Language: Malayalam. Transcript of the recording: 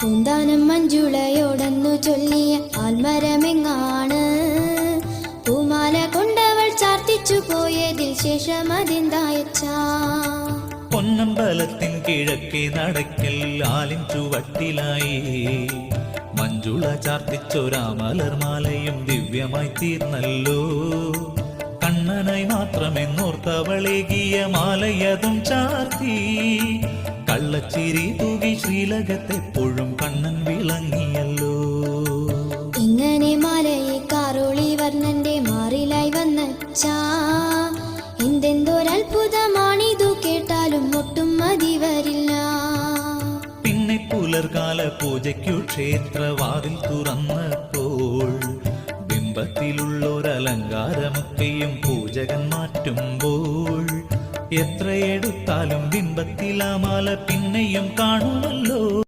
പൂന്താനം മഞ്ജുളയോടന്നു ചൊല്ലിയ ആൽമരമെങ്ങാണ് പൂമാല കൊണ്ടവൾ ചാർത്തിച്ചു പോയതിൽ ശേഷം അതെന്തായച്ചാ പൊന്നമ്പലത്തിൻ കിഴക്കേ നടക്കൽ ആലിൻ ചുവട്ടിലായി മഞ്ജുള ചാർത്തിച്ചൊരാമലർമാലയും ദിവ്യമായി തീർന്നല്ലോ കണ്ണനായി മാത്രമെന്നോർത്തവളേകിയ മാലയതും ചാർത്തി കള്ളച്ചിരി തൂകി ശ്രീലകത്തെപ്പോഴും കണ്ണൻ വിളങ്ങിയല്ലോ ഇങ്ങനെ മാലയെ കാറോളി വർണ്ണന്റെ മാറിലായി വന്നച്ചാ എന്തെന്തൊരത്ഭുതമാണിതു കേട്ടാലും ഒട്ടും മതി വരില്ല പിന്നെ പുലർകാല പൂജയ്ക്കു ക്ഷേത്രവാതിൽ തുറന്നപ്പോൾ ബിംബത്തിലുള്ളൊരലങ്കാരമൊക്കെയും പൂജകൻ മാറ്റുമ്പോൾ എത്രയെടുത്താലും ബിംബത്തിലാ മാല പിന്നെയും കാണുമല്ലോ